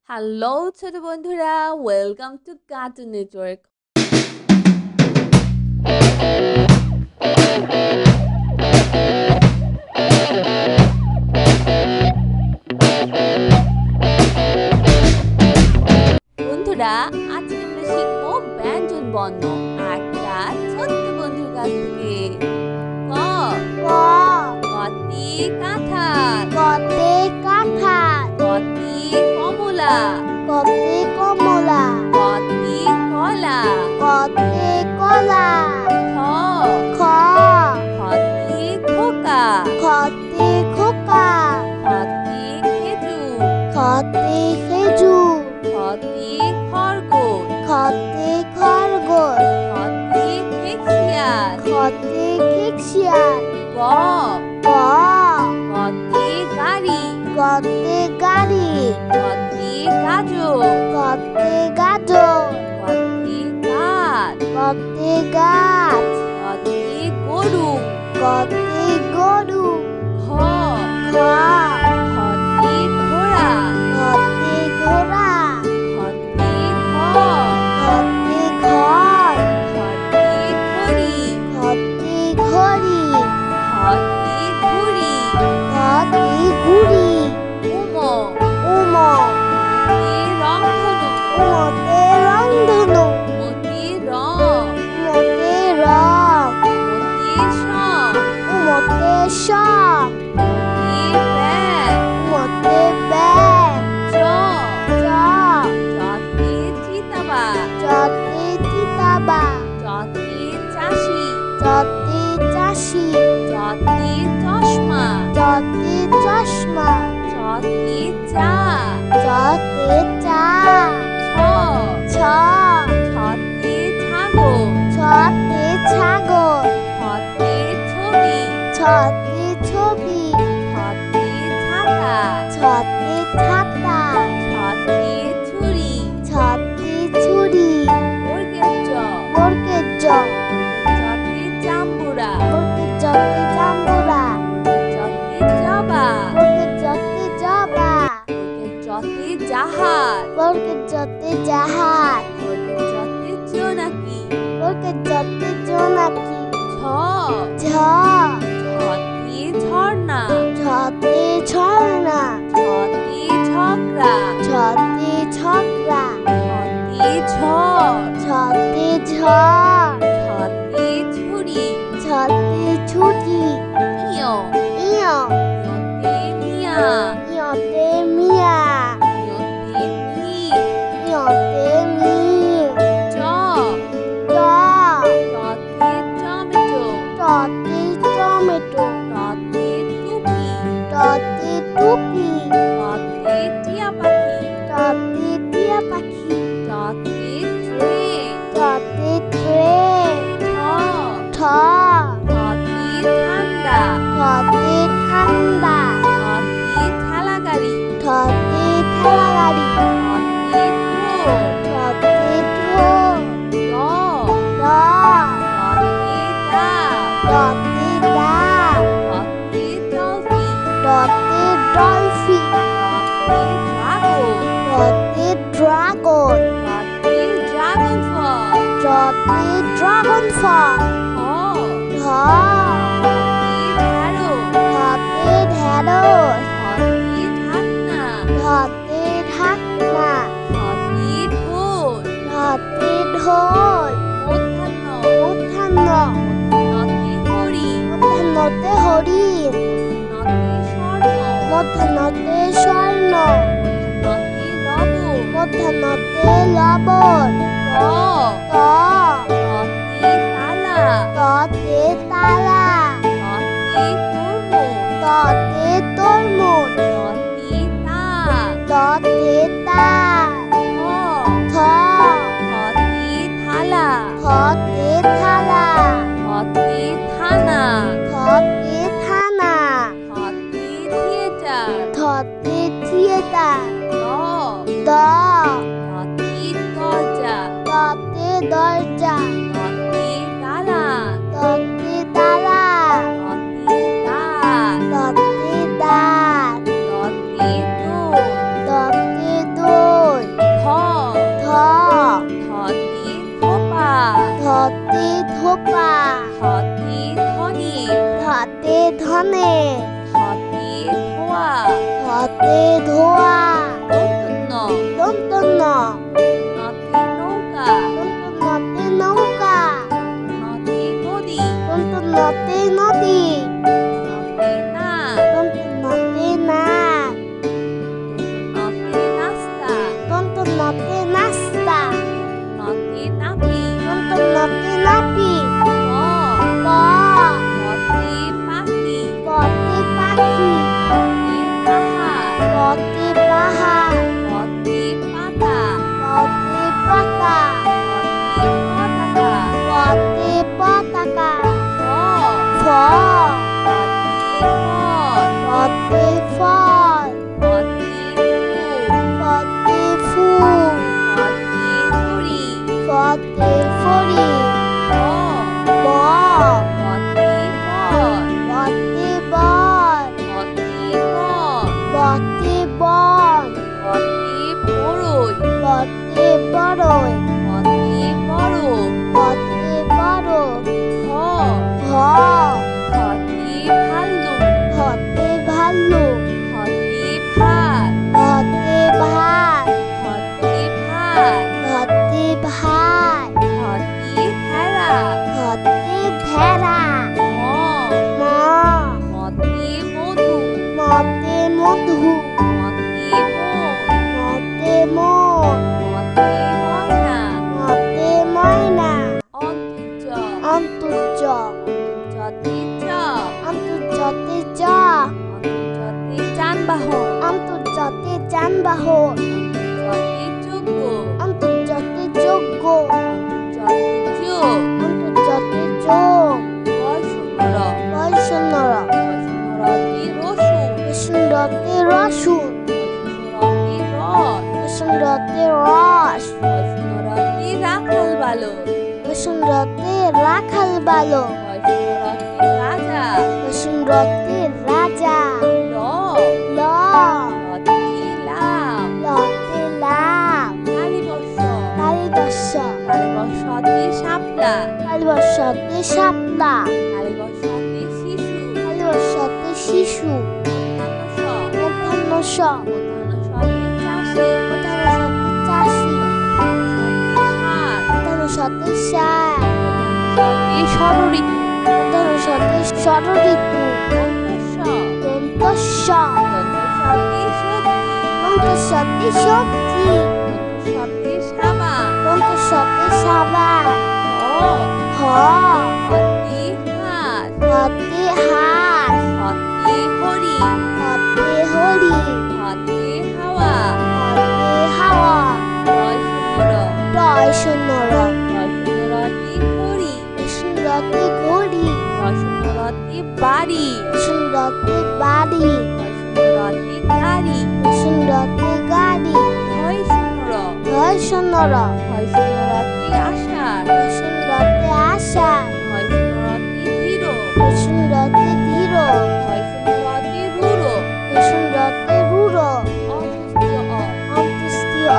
Hello ছোট বন্ধুরা, welcome to cartoon network. বন্ধুরা, আজকে আমরা শিখবো ব্যঞ্জন বর্ণ একটা ছোট্ট বন্ধুর কাছ থেকে। ক ক কতি কাঁঠাল, কতে কাঁঠাল কতি কমলা, কতে কমলা কতি কলা, কতে কলা খ খ খতি খোকা, খতে খোকা খতি খেজুর, খতে খেজুর খতি খরগোশ, খতে খরগোশ খতি খেকশিয়াল, খতে খেকশিয়াল গ ক কতি গাড়ি, কতে গাড়ি কতি গাজর, কতে গাজর কতি গাছ, কতে গাছ কতি গরু, কতে গরু ঘ খ খতি ঘোড়া, কতে ঘোড়া খতি ঘর, কতে ঘর খতি ঘড়ি, কতে ঘড়ি খতি ঘুড়ি, কতে ঘুড়ি উম উম মতি রংধনু, উমতে রংধনু মতি রং, উমতে রং মতি সং, উমতে স মতি ব্যাং, উমতে ব্যাং চ চ চতি চিতাবাঘ, চতে চিতাবা চতি চাষি, চতে চাষি চতি চশমা, চতে চশমা চতি চা, চতে চা ছ ছ ছতি ছাগল, ছতে ছাগল ছতি ছবি, ছতে ছবি ছতি ছাতা, ছতে ছাতা ছতি ছুরি, ছতে ছুরি বর্গের জ, বর্গের জ ছতি জাম্বুরা, বর্গের জতে জাম্বুরা ছতি জবা, বর্গের জতে জবা ছতি জাহাজ, বর্গের জতে জাহাজ ছতি জোনাকি, বর্গের জতে জোনাকি ঝ ঝ ছতি ঝর্ণা, ছতে ঝর্ণা ছতি ঝগড়া, ছতে ঝগড়া ছতি ঝড়, ছতে ঝড় ছতি ছুরি, ছতে ছুটি ইয় ইয় ইয়তে মিয়া, ইয়তে মিয়া ইয়তে মি, ইয়তে মি চ ট টতে টমেটো, টতে টমেটো টতে টুপি, টতে টুপি টতে টিয়া পাখি, টতে টিয়া পাখি টতে ট্রেন, টতে ট্রেন ঠ ঠ টতে ঠান্ডা, ঠতে ঠান্ডা টতে ঠেলা গাড়ি, ঠতে ঠেলা গাড়ি টতে ঢোল, ঠতে ঢোল র র টতে ডাব, টতে ডাব টতে ডলফিন, টতে ডলফিন টতে ড্রাগন, টতে ড্রাগন টতে ড্রাগন ফল, টতে ড্রাগন ফল হ ঢ টতে ঢ্যাঁড়স, টতে ঢেঁড়স টতে ঢাকনা, টতে ঢাকনা টতে ঢোল, টতে ঢোল মধ্যাহ্ন, মধ্যাহ্ন মধ্যাহ্নতে হরিণ, মধ্যাহ্নতে হরিণ মধ্যাহ্নতে স্বর্ণ, মধ্যাহ্নতে স্বর্ণ মধ্যাহ্নতে লবণ, মধ্যাহ্নতে লবণ ত ত ততে তালা, ততে তালা ততে তরমুজ, ততে তরমুজ ততে তাল, ততে তাল থ থ থতে থালা, থতে থালা থতে থানা, থতে থানা থতে থিয়েটার, থতে থিয়েটার দ দ থতে ধানে ধতে ধোয়া ধতে ধোয়া দন্তন্য দন্তন্য নতে নৌকা দন্তন্যতে নৌকা নতে নদী দন্তন্যতে নদী নতে নাক দন্তন্যতে নাক নতে নাস্তা দন্তন্যতে নাস্তা নতে নাপি দন্তন্যতে নাপি প প পতে পাখি পতে পাখি পতে পাহাড় পতে পাহাড় পতে পাতা পতে পাতা পতে পতাকা পতে পতাকা ফ ফ পতে ফল পতে ফল পতে ফুল পতে ফুল পতে পতে ফুরি ফড়ি ব ব পতে বল পতে বল পতে বন পতে বন পতে বড়ই পতে বড়ই পতে বড় পতে বড় ভ ভ পতে ভাল্লুক পতে ভাল্লুক পতে ভাত পতে ভাত পতে ভাত পতে ভাত পতে ভেড়া পতে ভেড়া ম ম মতে মধু মতে মধু মতে মন মতে মন মতে ময়না মতে ময়না অন্তর্য অন্তর্য অন্তর্যতে চ অন্তর্জাতে জ অন্তর্যতে যানবাহন অন্তর্জাতে যানবাহন অন্তর্যতে যোগ্য অন্তর্জাতে যোগ্য অন্তর্যতে যোগ অন্তর্জাতে যোগ বয়সুন্দর বৈষ্ণর বয়সুন্দরতে রসুন বৈষ্ণরতে রসুন বয়সুন্দরতে রস বৈষ্ণরতে রস বয়সুন্দরতে রাখাল বালক বৈষ্ণরতে রাখাল বালক বয়সুন্দরতে রাজা বৈষ্ণরতে রাজা ল ল লতে লাভ লতে লাভ কালীবর্ষ কালিদর্শ কালীবর্ষতে শাপলা কালিবর্ষতে শাপলা কালীবর্ষতে শিশু কালিবর্ষতে শিশু মধ্যাহ্ন স মধ্যাহ্নষতে মধ্যাহ্নষতে চাষি মধ্যাহ্নষতে মধ্যাহ্নষতে সার মধ্যাহ্নষতে ষড়ঋতু মধ্যাহ্নষতে ষড়ঋতু দন্তস্ব দন্তস্ব দন্তস্বতে সবজি দন্তস্বতে সবজি দন্তস্বতে সাবান দন্তস্বতে সাবান হ হ হতে হাঁস হতে হাঁস হতে হরি হতে হরি হতে হাওয়া হতে হাওয়া রয় সুন্দর রয় সুন্দর রয় সুন্দরতে ঘড়ি সুন্দরতে ঘড়ি রয় সুন্দরতে বাড়ি সুন্দরতে বাড়ি রয় সুন্দরতে গাড়ি সুন্দরতে গাড়ি হয় সুন্দর রয় সুন্দর হয় সুন্দরতে আষাঢ় সুন্দরতে আশা হয় সুন্দরতে ধীর সুন্দরতে ধীর হয় সুন্দরতে রূঢ় সুন্দরতে রূঢ় অন্তস্তীয় অন্তস্তীয়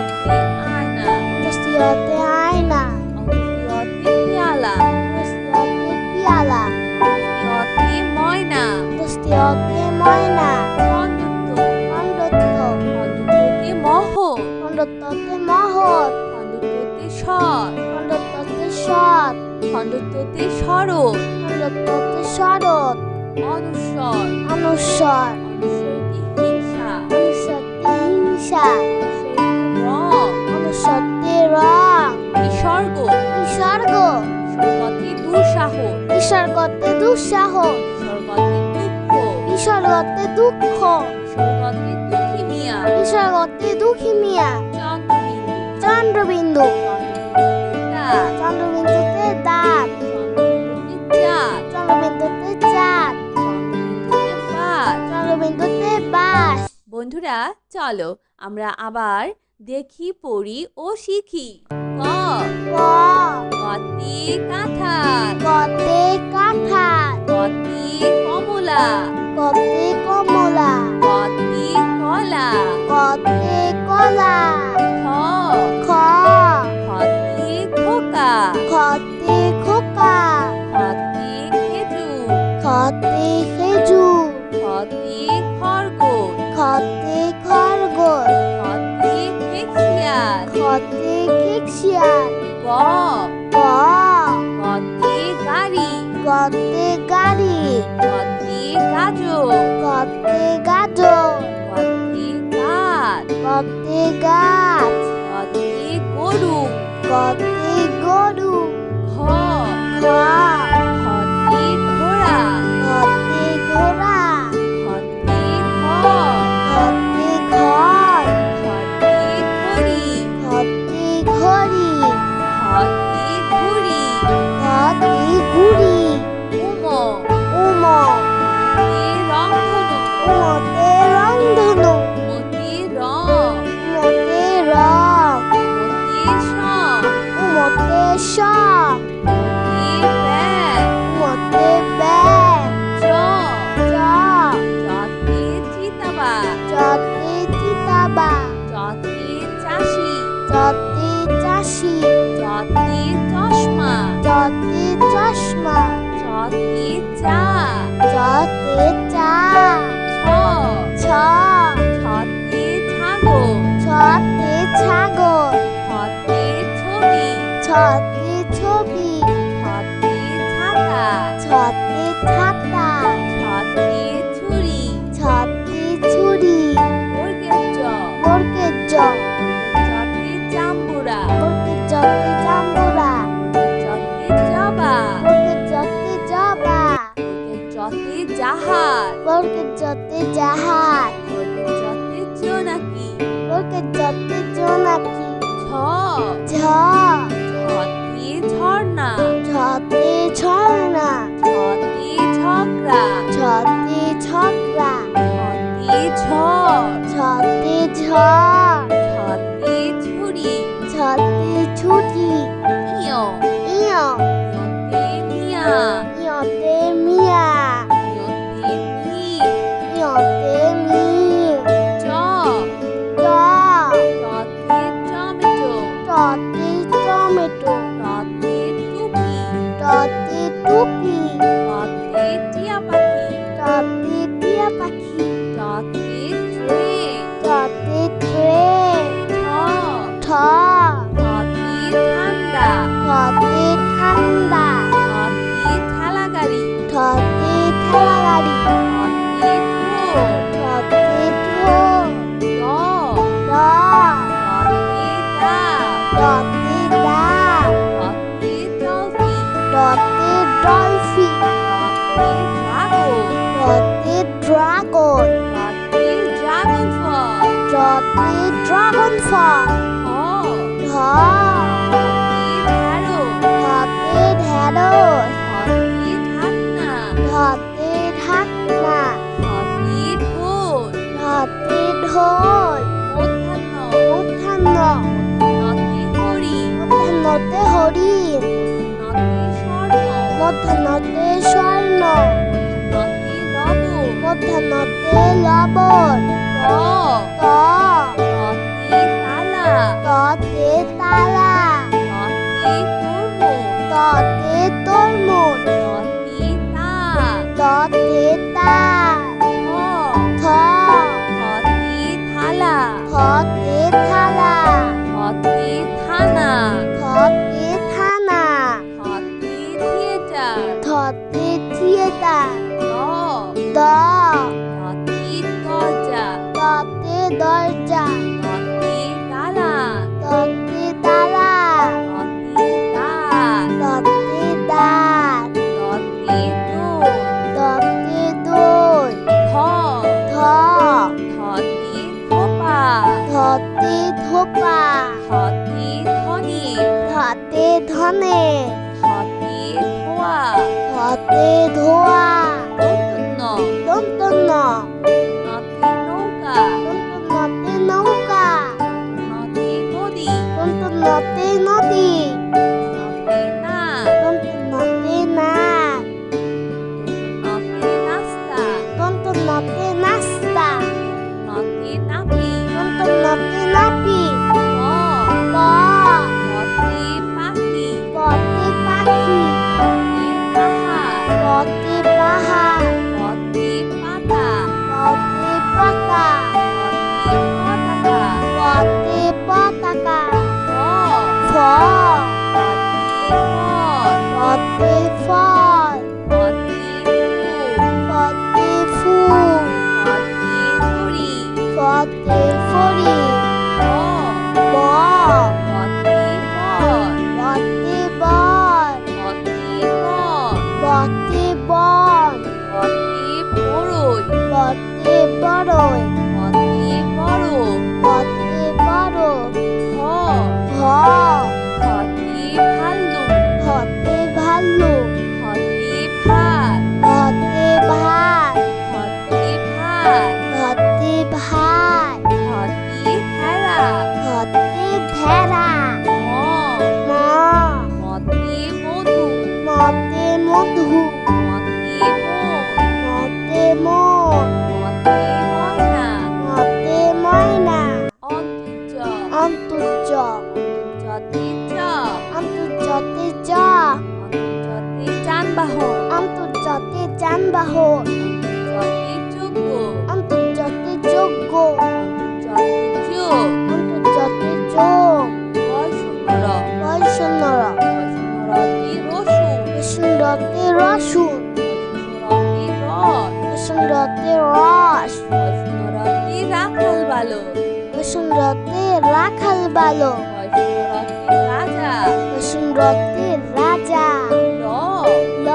অন্তস্তীয়তে আয়না অন্তস্তীয়তে আয়না অন্তস্তীয়তে পেয়ালা অন্তস্তীয়তে পিয়ালা অন্তস্তীয়তে ময়না অন্তস্তীয়তে ময়না খণ্ডত্ব খণ্ডত্ব খণ্ডত্বতে মহৎ খণ্ডত্বতে মহৎ খণ্ডত্বতে সৎ খণ্ডত্বতে সৎ খণ্ডত্বতে শরৎ খণ্ডত্বতে শরৎ অনুস্বর অনুস্বর অনুস্বরতে হিংসা অনুস্বরতে হিংসা অনুস্বরতে রং অনুস্বরতে রং বিসর্গ বিসর্গ বিসর্গতে দুঃসাহস বিসর্গতে দুঃসাহস বিসর্গতে দুঃখ বিসর্গতে দুঃখ বিসর্গতে দুঃখী মিয়া বিসর্গতে দুঃখী মিয়া চন্দ্রবিন্দু চন্দ্রবিন্দুতে চন্দ্রবিন্দুতে দাঁত দাঁত চন্দ্রবিন্দুতে চাঁদ চন্দ্রবিন্দুতে চাঁদ চন্দ্রবিন্দুতে চন্দ্রবিন্দুতে বাস বাস বন্ধুরা চলো আমরা আবার দেখি পড়ি ও শিখি ক ক কতে কাঁঠাল কতে কাঁঠাল কতে কমলা কতে কমলা কতে কলা কতে কলা খ খ খতে খোকা খতে খোকা খতে খেজুর খতে গতে খেকশিয়াল। গ গ গতে গাড়ি। গতে গাড়ি। গতে গাজর। গতে গাজর। গতে গাছ। গতে গাছ। গতে গরু। গতে গরু। ঘ ঘ ঘতে ঘোড়া। গতে ঘোড়া। ঘতে ঘর। গতে ঘর। ঘতে ঘড়ি। গতে ঘড়ি। ঘতে ঘুড়ি। গতে ঘুড়ি। উম উম তে রংধনু। উমতে রংধনু। মতে রং। উমতে রং। মতে সং। উমতে শ। মতে ব্যাং। উমতে ব্যাং। চ চ চতে চিতাবাঘ। চতে চিতাবা। চতে চাষি। চতে চাষি। চতে চশমা। চতে চশমা। চতে চা। চতে চা। ছ ছ ছতে ছাগল। ছতে ছাগল। ছতে ছবি। ছতে ছবি। ছতে ছাতা। ছতে ছাতা। ছতে ছুরি। ছতে ছুরি। বর্গের জ। বর্গের জ। চতে চাম্বুরা। বর্গের জতে জাম্বুরা। চতে জবা। বর্গের জতে জবা। চতে জাহাজ। বর্গের জতে জাহাজ। চতে জোনাকি। বর্গের জতে জোনাকি। ঝ ঝ ঝতে ঝর্ণা। ঝতে ঝর্ণা। ঝতে ঝগড়া। ঝতে ঝগড়া। ঝতে ঝড়। ঝতে ঝড়। ঝতে ঝুড়ি। ঝতে ছুটি। ইয় ইয় ইয়তে মিয়া। ইয়তে মিয়া। ইয়তে মিল। ইয়তে মিল। চ চ চতে টমেটো। টতে টমেটো। টতে টুপি। টতে টুপি। টতে টিয়া পাখি। টতে টিয়া পাখি। টতে ট্রেন। টতে ট্রেন। ঠ ঠ টতে ঠান্ডা। ঠতে ঠান্ডা। টতে ঠেলা গাড়ি। ঠতে ঠেলা গাড়ি। টতে ঠোঁট। ঠতে ঠোঁট। ড র টতে ডাব। টতে ডাব। টতে ডলফিন। টতে ডলফিন। টতে ড্রাগন। টতে ড্রাগন। টতে ড্রাগন ফল। টতে ড্রাগন ফল। ঢ ঢ টতে ঢেঁড়স। টতে ঢেঁড়স। টতে ঢাকনা। টতে ঢাকনা। টতে ঢোল। টতে ঢোল। মধ্যাহ্ন। মধ্যাহ্ন। মধ্যাহ্নতে হরিণ। মধ্যাহ্নতে হরিণ। মধ্যাহ্নতে স্বর্ণ। মধ্যাহ্নতে স্বর্ণ। মধ্যাহ্নতে লবণ। মধ্যাহ্নতে লবণ। ত ত ততে তালা। ততে তালা। ততে তরমুজ। ততে তরমুজ। ততে তাল। ততে তাল। থ থ থতে থালা। থতে থালা। থতে থানা। থতে থানা। থতে থিয়েটার। থতে থিয়েটার। দ দ থতে দরজা। ততে দরজা। থতে দালান। ততে দালান। থতে দাঁত। ততে দাঁত। থতে দোল। ততে দোল। ধ ধ ধতে ধোপা। ধতে ধোপা। ধতে ধনে। ধতে ধনে। ধতে ধোয়া। ধতে ধোয়া। দন্তন্য। দন্তন্য। নতে নৌকা। দন্তন্যতে নৌকা। নতে নদী। দন্তন্যতে নদী। নতে নাক। দন্তন্যতে নাক। নতে নাস্তা। দন্তন্যতে নাস্তা। নতে নাপি। দন্তন্যতে নাপি। প প পতে পাখি। পতে পাখি। পতে পাহাড়। পতে পাহাড়। পতে পাতা। ফতে ফল ফতে ফুল ফতে ফুল ফতে ফুরি ফতে ফড়ি ব ব ফতে বল ফতে বল ফতে বন বতে বন ফতে বড়ই বতে বড়ই ফতে বড় বতে বড় ভ ভ ফতে ভাল্লুক ফতে ভাল্লুক ফতে ভাত ফতে ভাত ফতে ভাত ফতে ভাত ফতে ভেড়া ফতে ভেড়া ম ম মতে মধু মতে মধু মতে মন মতে মন মতে ময়না মতে ময়না অন্তর্য অন্তর্য অন্তর্যতে চ অন্তর্জাতে জ অন্তর্যতে যানবাহন অন্তর্জাতে যানবাহন অন্তর্যতে যোগ্য অন্তর্জাতে যোগ্য অন্তর্যতে যোগ অন্তর্জাতে যোগ বয়সুন্দর বৈষ্ণর বয়সুন্দরতে রসুন বৈষ্ণরতে রসুন বয়সুন্দরতে রস বৈষ্ণরতে রস বয়সুন্দরতে রাখাল বালক বৈষ্ণরতে রাখাল বালক বয়সুন্দরতে রাজা বৈষ্ণরতে রাজা ল ল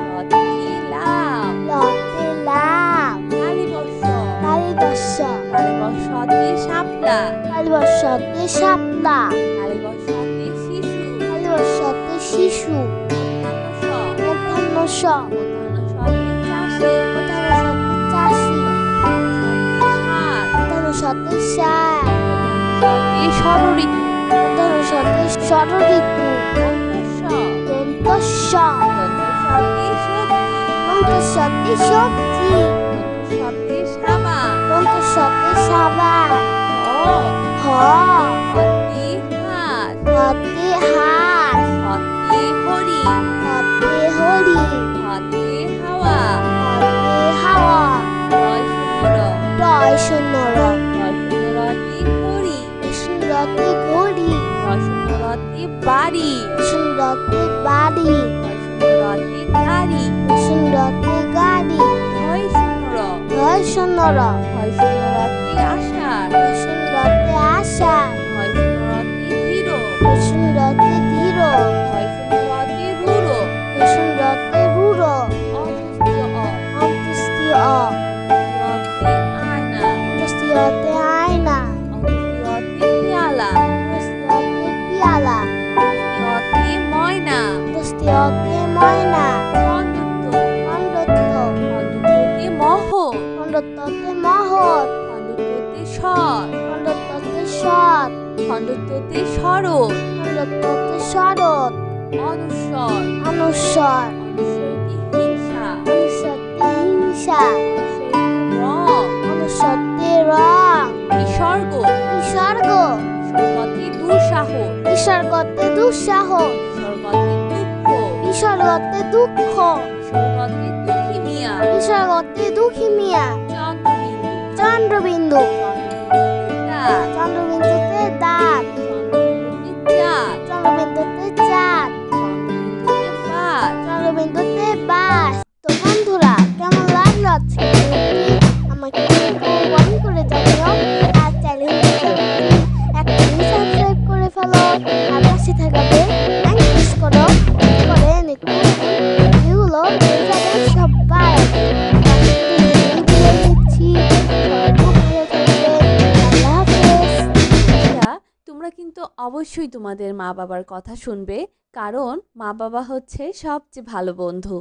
লতে লাভ লতে লাভ কালীবর্ষ কালিবর্ষ কালীবর্ষতে শাপলা কালিবর্ষতে শাপলা কালীবর্ষতে শিশু কালিবর্ষতে শিশু মধ্যাহ্ন স মধ্যাহ্নষতে মধ্যাহ্নষতে চাষি মধ্যাহ্নষতে মধ্যাহ্নষতে সার মধ্যাহ্নষতে মধ্যাহ্নষতে ষড়ঋতু ষড়ঋতু দন্তস্য দন্তস্বতে সবজি দন্তস্যতে সবজি দন্তস্বতে সাবান দন্তস্যতে সাবান হ হ হতে হাঁস হতে হাঁস হতে হরি হতে হরি হতে হাওয়া হতে হাওয়া রয় সুন্দর রয় সুন্দর রয় সুন্দরতে ঘড়ি সুন্দরতে ঘড়ি রয় সুন্দরতে বাড়ি সুন্দরতে বাড়ি রয় সুন্দরতে গাড়ি সুন্দরতে গাড়ি হয় সুন্দর রয় সুন্দর হয় সুন্দরতে আষাঢ় সুন্দরতে আশা হয় সুন্দরতে ধীর সুন্দরতে ধীর হয় সুন্দরতে রুড়ো সুন্দরতে রূঢ় অন্তস্তীয় অন্ত্যেষ্টিয় অন্তস্তীয়তে আয়না অন্ত্যেষ্টিয়তে আয়না অন্তস্তীয়তে পেয়ালা অন্ত্যেষ্টিয়তে পিয়ালা অন্তস্তীয়তে ময়না অন্ত্যেষ্টিয়তে ময়না খণ্ডত্ব খণ্ডত্ব খণ্ডত্বতে মহৎ খণ্ডত্বতে মহৎ খণ্ডত্বতে সৎ খণ্ডত্বতে সৎ খণ্ডত্বতে শরৎ খণ্ডত্বতে শরৎ অনুস্বর অনুস্বর অনুস্বরতে হিংসা অনুস্বরতে হিংসা অনুস্বরতে রং অনুস্বরতে রং বিসর্গ বিসর্গ বিসর্গতে দুঃসাহস বিসর্গতে দুঃসাহস বিসর্গতে দুঃখ বিসর্গতে দুঃখ বিসর্গতে দুঃখী মিয়া বিসর্গতে দুঃখী মিয়া চন্দ্রবিন্দু চন্দ্রবিন্দুতে চন্দ্রবিন্দুতে দাঁত দাঁত চন্দ্রবিন্দুতে চাঁদ চন্দ্রবিন্দুতে চাঁদ চন্দ্রবিন্দুতে বাস চন্দ্রবিন্দুতে বাস। তো বন্ধুরা কেমন লাগলো আজকে আমাকে কমেন্ট করে জানিও আর চ্যানেলটি এখনই সাবস্ক্রাইব করে ফেলো আর পাশে থাকাবে প্রেস করো করে নিত্য ভিডিওগুলো পেয়ে যাবেন সবাই দিচ্ছি খুব ভালো থাকবেন। আল্লাহ হাফেজ। তোমরা কিন্তু অবশ্যই তোমাদের মা বাবার কথা শুনবে, কারণ মা বাবা হচ্ছে সবচেয়ে ভালো বন্ধু।